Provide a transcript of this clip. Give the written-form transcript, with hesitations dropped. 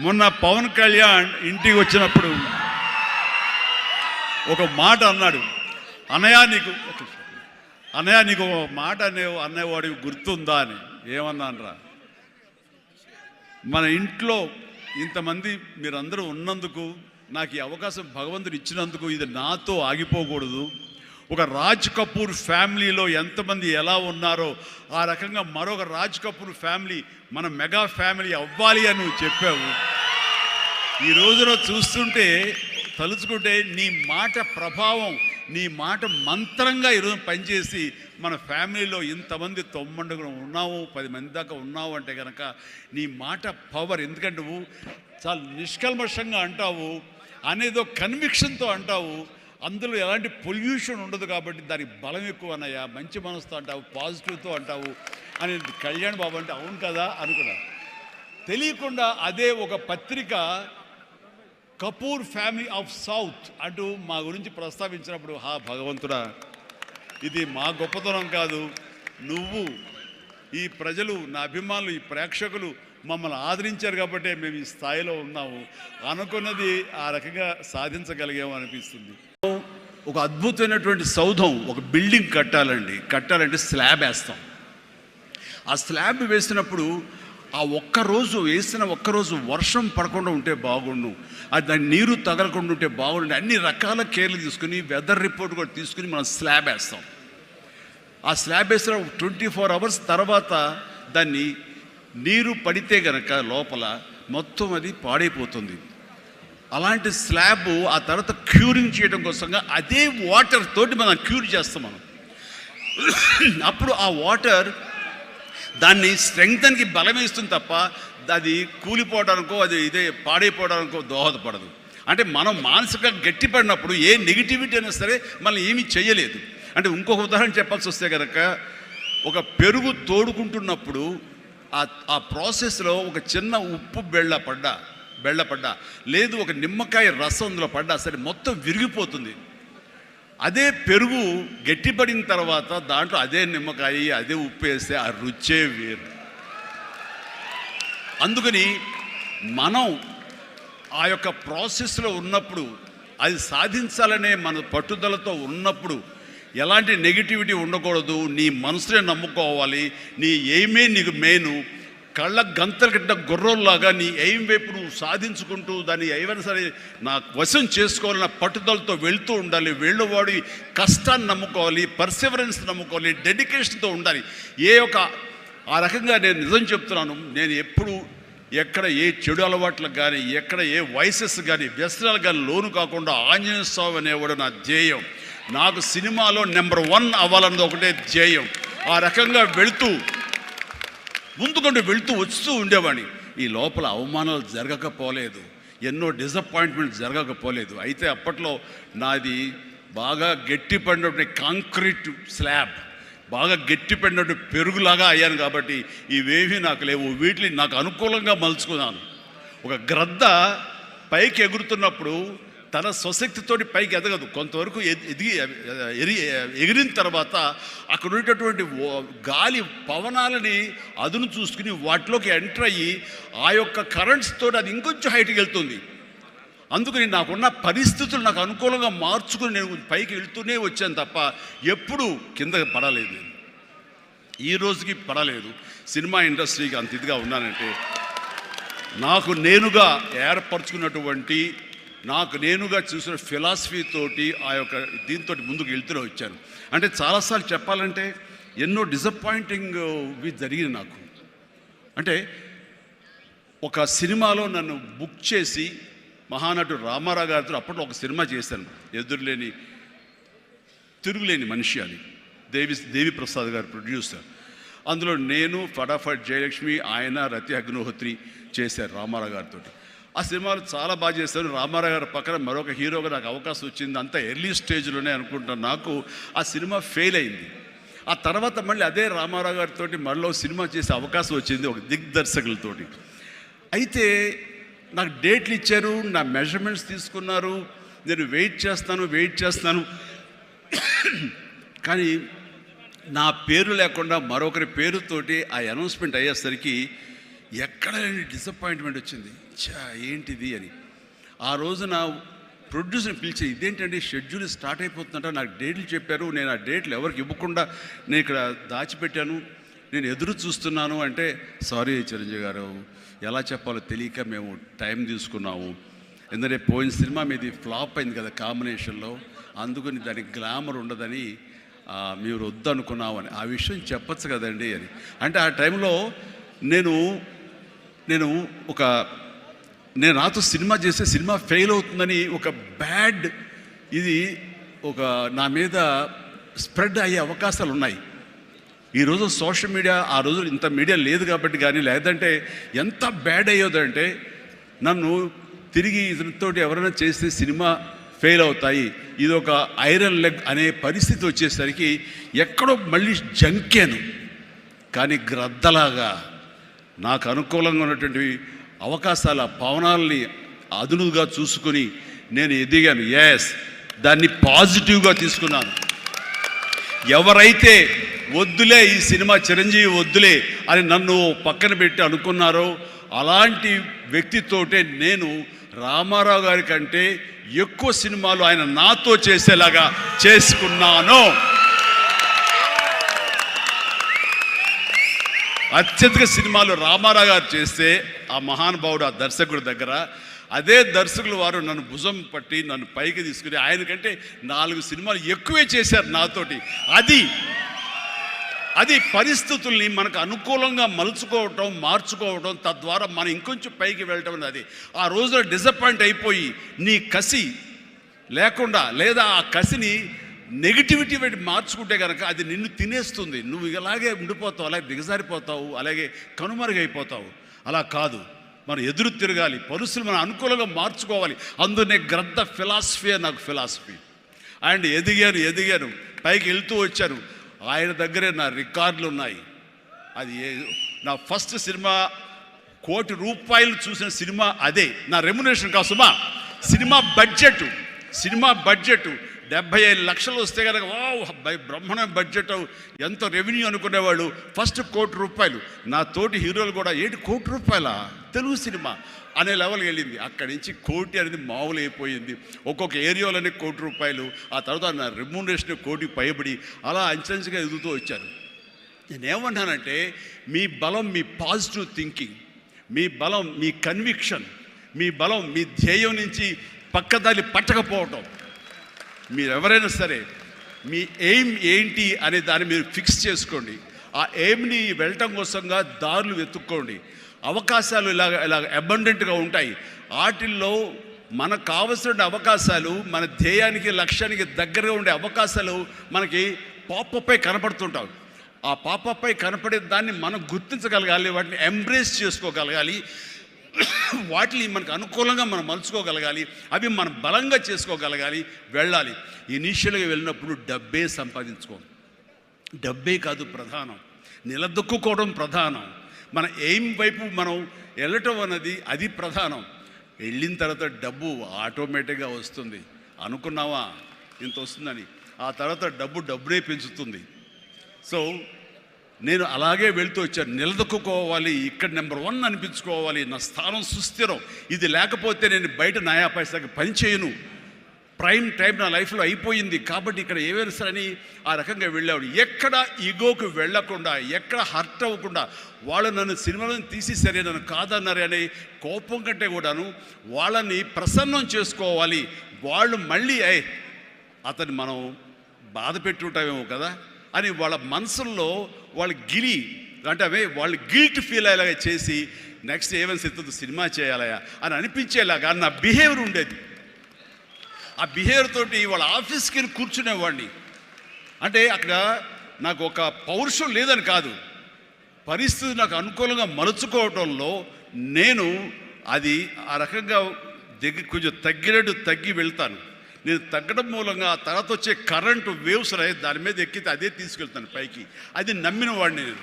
మొన్న పవన్ కళ్యాణ్ ఇంటికి వచ్చినప్పుడు ఒక మాట అన్నాడు, అన్నయ్య నీకు ఒక మాట అనేవాడికి గుర్తుందా అని. ఏమన్నానరా, మన ఇంట్లో ఇంతమంది మీరందరూ ఉన్నందుకు, నాకు ఈ అవకాశం భగవంతుడు ఇచ్చినందుకు ఇది నాతో ఆగిపోకూడదు. ఒక రాజ్ కపూర్ ఫ్యామిలీలో ఎంతమంది ఎలా ఉన్నారో ఆ రకంగా మరొక రాజ్ కపూర్ ఫ్యామిలీ మన మెగా ఫ్యామిలీ అవ్వాలి అని నువ్వు చెప్పావు. ఈ రోజున చూస్తుంటే తలుచుకుంటే నీ మాట ప్రభావం, నీ మాట మంత్రంగా ఈరోజు పనిచేసి మన ఫ్యామిలీలో ఇంతమంది 9 ఉన్నావు, 10 మంది దాకా ఉన్నావు అంటే కనుక నీ మాట పవర్. ఎందుకంటే నువ్వు చాలా నిష్కల్మషంగా అంటావు, అనేదో కన్విక్షన్తో అంటావు, అందులో ఎలాంటి పొల్యూషన్ ఉండదు కాబట్టి దానికి బలం ఎక్కువ అన్నయ్య. మంచి మనసుతో అంటావు, పాజిటివ్తో అంటావు అని కళ్యాణ్ బాబు అంటే అవును కదా అనుకున్నా. తెలియకుండా అదే ఒక పత్రిక కపూర్ ఫ్యామిలీ ఆఫ్ సౌత్ అంటూ మా గురించి ప్రస్తావించినప్పుడు, భగవంతుడా, ఇది మా గొప్పతనం కాదు, నువ్వు ఈ ప్రజలు, నా అభిమానులు, ఈ ప్రేక్షకులు మమ్మల్ని ఆదరించారు కాబట్టి మేము ఈ స్థాయిలో ఉన్నాము. అనుకున్నది ఆ రకంగా సాధించగలిగాము అనిపిస్తుంది. ఒక అద్భుతమైనటువంటి సౌధం, ఒక బిల్డింగ్ కట్టాలంటే స్లాబ్ వేస్తాం. ఆ స్లాబ్ వేసినప్పుడు ఆ వేసిన ఒక్కరోజు వర్షం పడకుండా ఉంటే బాగుండు, అది దాని నీరు తగలకుండా ఉంటే బాగుండు, అన్ని రకాల కేర్లు తీసుకుని వెదర్ రిపోర్ట్ కూడా తీసుకుని మనం స్లాబ్ వేస్తాం. ఆ స్లాబ్ వేసిన 24 hours తర్వాత దాన్ని నీరు పడితే గనక లోపల మొత్తం అది పాడైపోతుంది. అలాంటి స్లాబ్ ఆ తర్వాత క్యూరింగ్ చేయడం కోసంగా అదే వాటర్ తోటి మనం క్యూర్ చేస్తాం మనం. అప్పుడు ఆ వాటర్ దాన్ని స్ట్రెంగ్త్కి బలమేస్తుంది తప్ప అది కూలిపోవడానికో ఇదే పాడైపోవడానికో దోహదపడదు. అంటే మనం మానసికంగా గట్టిపడినప్పుడు ఏ నెగిటివిటీ అయినా సరే మనం ఏమీ చేయలేదు. అంటే ఇంకొక ఉదాహరణ చెప్పాల్సి వస్తే కనుక, ఒక పెరుగు తోడుకుంటున్నప్పుడు ఆ ప్రాసెస్లో ఒక చిన్న ఉప్పు బెళ్ళ పడ్డా లేదు ఒక నిమ్మకాయ రసం అందులో పడ్డా సరే మొత్తం విరిగిపోతుంది. అదే పెరుగు గట్టిపడిన తర్వాత దాంట్లో అదే నిమ్మకాయ, అదే ఉప్పు వేస్తే ఆ రుచే వేరు. అందుకని మనం ఆ యొక్క ప్రాసెస్లో ఉన్నప్పుడు, అది సాధించాలనే మన పట్టుదలతో ఉన్నప్పుడు ఎలాంటి నెగిటివిటీ ఉండకూడదు. నీ మనసునే నమ్ముకోవాలి. నీ ఎయిమే నీకు మెయిన్. కళ్ళ గంతలు కట్టిన గుర్రంలాగా నీ ఎయిమ్ వైపు నువ్వు సాధించుకుంటూ దాన్ని ఏమైనా సరే నా వశం చేసుకోవాలన్న పట్టుదలతో వెళ్తూ ఉండాలి. వెళ్ళేవాడి కష్టాన్ని నమ్ముకోవాలి, పర్సివరెన్స్ నమ్ముకోవాలి, డెడికేషన్తో ఉండాలి. ఆ రకంగా నేను నిజం చెప్తున్నాను, నేను ఎప్పుడు ఎక్కడ ఏ చెడు అలవాట్లకు కానీ, ఎక్కడ ఏ వయసెస్ కానీ, వ్యసనాలు కానీ లోను కాకుండా ఆంజనేయ స్వామి అనేవాడు నా ధ్యేయం. నాకు సినిమాలో నెంబర్ 1 అవ్వాలన్నది ఒకటే ధ్యేయం. ఆ రకంగా ముందుకుంటూ వెళుతూ వస్తూ ఉండేవాడిని. ఈ లోపల అవమానాలు జరగకపోలేదు, ఎన్నో డిసప్పాయింట్మెంట్ జరగకపోలేదు. అయితే అప్పట్లో నాది బాగా గట్టిపడినటువంటి కాంక్రీట్ స్లాబ్, బాగా గట్టిపడినటువంటి పెరుగులాగా అయ్యాను కాబట్టి ఇవేమీ నాకు లేవు. వీటిని నాకు అనుకూలంగా మలుచుకున్నాను. ఒక గ్రద్ద పైకి ఎగురుతున్నప్పుడు తన స్వశక్తితోటి పైకి ఎదగదు. కొంతవరకు ఎగిరిన తర్వాత అక్కడ ఉండేటటువంటి గాలి పవనాలని అదును చూసుకుని వాటిలోకి ఎంటర్ అయ్యి ఆ యొక్క కరెంట్స్తో అది ఇంకొంచెం హైట్కి వెళ్తుంది. అందుకని నాకున్న పరిస్థితులు నాకు అనుకూలంగా మార్చుకుని నేను పైకి వెళ్తూనే వచ్చాను తప్ప ఎప్పుడు కిందకి పడలేదు. ఈ రోజుకి పడలేదు. సినిమా ఇండస్ట్రీకి అంత ఇదిగా ఉన్నానంటే నాకు నేనుగా ఏర్పరచుకున్నటువంటి, నాకు నేనుగా చూసిన ఫిలాసఫీ తోటి ఆ యొక్క దీంతో ముందుకు వెళ్తూనే వచ్చాను. అంటే చాలాసార్లు చెప్పాలంటే ఎన్నో డిసప్పాయింటింగ్ జరిగింది నాకు. అంటే ఒక సినిమాలో నన్ను బుక్ చేసి మహానటుడు రామారావు గారితో అప్పట్లో ఒక సినిమా చేశాను, తిరుగులేని మనిషి అని. దేవి ప్రసాద్ గారు ప్రొడ్యూసర్. అందులో నేను, ఫటాఫట్ జయలక్ష్మి, ఆయన, రతి అగ్నిహోత్రి చేశారు రామారావు గారితో. ఆ సినిమాలు చాలా బాగా చేశాను. రామారావు గారి పక్కన మరొక హీరోగా నాకు అవకాశం వచ్చింది. అంతా ఎర్లీ స్టేజ్లోనే అనుకుంటాను. నాకు ఆ సినిమా ఫెయిల్ అయింది. ఆ తర్వాత మళ్ళీ అదే రామారావు గారితో మళ్ళీ సినిమా చేసే అవకాశం వచ్చింది ఒక దిగ్దర్శకులతోటి. అయితే నాకు డేట్లు ఇచ్చారు, నా మెజర్మెంట్స్ తీసుకున్నారు, నేను వెయిట్ చేస్తాను. కానీ నా పేరు లేకుండా మరొకరి పేరుతోటి ఆ అనౌన్స్మెంట్ అయ్యేసరికి ఎక్కడ డిసప్పాయింట్మెంట్ వచ్చింది. ఏంటిది అని ఆ రోజున ప్రొడ్యూసర్ని పిలిచి, ఇదేంటంటే షెడ్యూల్ స్టార్ట్ అయిపోతుందంట, నాకు డేట్లు చెప్పారు, నేను ఆ డేట్లు ఎవరికి ఇవ్వకుండా నేను ఇక్కడ దాచిపెట్టాను, నేను ఎదురు చూస్తున్నాను అంటే, సారీ చిరంజీవి గారు, ఎలా చెప్పాలో తెలియక మేము టైం తీసుకున్నాము, ఎందుకంటే పోయిన సినిమా మీది ఫ్లాప్ అయింది కదా కాంబినేషన్లో, అందుకని దానికి గ్లామర్ ఉండదని మీరు వద్దనుకున్నామని. ఆ విషయం చెప్పచ్చు కదండి అని అంటే, ఆ టైంలో నేను నాతో సినిమా చేస్తే సినిమా ఫెయిల్ అవుతుందని ఒక బ్యాడ్ ఇది నా మీద స్ప్రెడ్ అయ్యే అవకాశాలు ఉన్నాయి. ఈరోజు సోషల్ మీడియా, ఆ రోజు ఇంత మీడియా లేదు కాబట్టి కానీ, లేదంటే ఎంత బ్యాడ్ అయ్యేదంటే, నన్ను తిరిగి ఇతనితోటి ఎవరైనా చేస్తే సినిమా ఫెయిల్ అవుతాయి, ఇది ఒక ఐరన్ లెగ్ అనే పరిస్థితి వచ్చేసరికి ఎక్కడో మళ్ళీ జంకాను. కానీ గ్రద్దలాగా నాకు అనుకూలంగా ఉన్నటువంటి అవకాశాల పవనాల్ని అదునుగా చూసుకొని నేను ఎదిగాను. దాన్ని పాజిటివ్గా తీసుకున్నాను. ఎవరైతే వద్దులే ఈ సినిమా చిరంజీవి వద్దులే అని నన్ను పక్కన పెట్టి అనుకున్నారో, అలాంటి వ్యక్తితోటే నేను రామారావు గారి కంటే ఎక్కువ సినిమాలు ఆయన నాతో చేసేలాగా చేసుకున్నాను. అత్యధిక సినిమాలు రామారావు గారు చేస్తే, ఆ మహానుభావుడు ఆ దర్శకుడి దగ్గర, అదే దర్శకులు వారు నన్ను భుజం పట్టి నన్ను పైకి తీసుకుని ఆయనకంటే 4 సినిమాలు ఎక్కువే చేశారు నాతోటి. అది పరిస్థితుల్ని మనకు అనుకూలంగా మలుచుకోవటం, మార్చుకోవటం, తద్వారా మనం ఇంకొంచెం పైకి వెళ్ళటం అనేది. ఆ రోజున డిసప్పాయింట్ అయిపోయి నీ కసి లేకుండా, లేదా ఆ కసిని నెగిటివిటీ పెట్టి మార్చుకుంటే కనుక అది నిన్ను తినేస్తుంది. నువ్వు ఇలాగే ఉండిపోతావు, అలాగే దిగజారిపోతావు, అలాగే కనుమరుగైపోతావు. అలా కాదు, మనం ఎదురు తిరగాలి, పరిస్థితులు మనం అనుకూలంగా మార్చుకోవాలి. అందునే గ్రద్ద ఫిలాసఫీ నాకు ఫిలాసఫీ. అండ్ ఎదిగాను, పైకి వెళ్తూ వచ్చాను. ఆయన దగ్గరే నా రికార్డులు ఉన్నాయి. అది నా ఫస్ట్ సినిమా ₹1 కోటి చూసిన సినిమా అదే. నా రెమ్యునరేషన్ కాదు సుమా, సినిమా బడ్జెట్ 75 లక్షలు వస్తే కనుక బ్రహ్మాండ బడ్జెట్, ఎంత రెవెన్యూ అనుకునేవాళ్ళు. ఫస్ట్ ₹1 కోటి. నా తోటి హీరోలు కూడా ₹1 కోటి తెలుగు సినిమా అనే లెవెల్కి వెళ్ళింది. అక్కడి నుంచి కోటి అనేది మామూలు అయిపోయింది. ఒక్కొక్క ఏరియాలోనే ₹1 కోటి, ఆ తర్వాత నా రెమ్యూనరేషన్ ₹1 కోటి పైబడి అలా అంచెంచుగా ఎదుగుతూ వచ్చారు. నేనేమన్నానంటే, మీ బలం మీ పాజిటివ్ థింకింగ్, మీ బలం మీ కన్విక్షన్, మీ బలం మీ ధ్యేయం నుంచి పక్కదారి పట్టకపోవటం. మీరు ఎవరైనా సరే మీ ఎయిమ్ ఏంటి అనే దాన్ని మీరు ఫిక్స్ చేసుకోండి. ఆ ఎయిమ్ని వెళ్ళటం కోసంగా దారులు వెతుక్కోండి. అవకాశాలు ఇలాగ అబండెంట్గా ఉంటాయి. వాటిల్లో మనకు కావలసిన అవకాశాలు, మన ధ్యేయానికి లక్ష్యానికి దగ్గరగా ఉండే అవకాశాలు మనకి పాపపై కనపడుతుంటాం. ఆ పాపపై కనపడే దాన్ని మనం గుర్తించగలగాలి, వాటిని ఎంబ్రేస్ చేసుకోగలగాలి, వాటిని మనకు అనుకూలంగా మనం మలుచుకోగలగాలి, అవి మనం బలంగా చేసుకోగలగాలి, వెళ్ళాలి. ఇనీషియల్గా వెళ్ళినప్పుడు డబ్బే సంపాదించుకోండి. డబ్బే కాదు ప్రధానం, నిలదొక్కుకోవడం ప్రధానం. మన ఎయిమ్ వైపు మనం వెళ్ళటం అన్నది అది ప్రధానం. వెళ్ళిన తర్వాత డబ్బు ఆటోమేటిక్గా వస్తుంది. అనుకున్నావా ఇంత వస్తుందని, ఆ తర్వాత డబ్బునే పెంచుతుంది. సో నేను అలాగే వెళ్తూ వచ్చాను. నిలదొక్కుకోవాలి, ఇక్కడ నెంబర్ 1 అనిపించుకోవాలి, నా స్థానం సుస్థిరం. ఇది లేకపోతే నేను బయట నయా పైసాకి పని చేయను. ప్రైమ్ టైం నా లైఫ్లో అయిపోయింది కాబట్టి ఇక్కడ ఏవైనా సరే అని ఆ రకంగా వెళ్ళాడు. ఎక్కడ ఈగోకి వెళ్ళకుండా, ఎక్కడ హర్ట్ అవ్వకుండా, వాళ్ళు నన్ను సినిమాలను తీసేసరే, నన్ను కాదన్నారే అనే కోపం కంటే కూడాను వాళ్ళని ప్రసన్నం చేసుకోవాలి. వాళ్ళు మళ్ళీ అతన్ని మనం బాధ పెట్టుంటామేమో కదా అని వాళ్ళ మనసుల్లో వాళ్ళు వాళ్ళు గిల్ట్ ఫీల్ అయ్యేలాగా చేసి, నెక్స్ట్ ఏమైనా సిద్ధంతో సినిమా చేయాలయా అని అనిపించేలాగా నా బిహేవియర్ ఉండేది. ఆ బిహేవియర్ తోటి వాళ్ళ ఆఫీస్కి కూర్చునేవాడిని. అంటే అక్కడ నాకు ఒక పౌరుషం లేదని కాదు, పరిస్థితి నాకు అనుకూలంగా మలుచుకోవడంలో నేను అది ఆ రకంగా కొంచెం తగ్గి వెళ్తాను. నేను తగ్గడం మూలంగా తర్వాత వచ్చే కరెంటు వేవ్స్ దాని మీద ఎక్కితే అదే తీసుకెళ్తాను పైకి. అది నమ్మిన వాడిని నేను.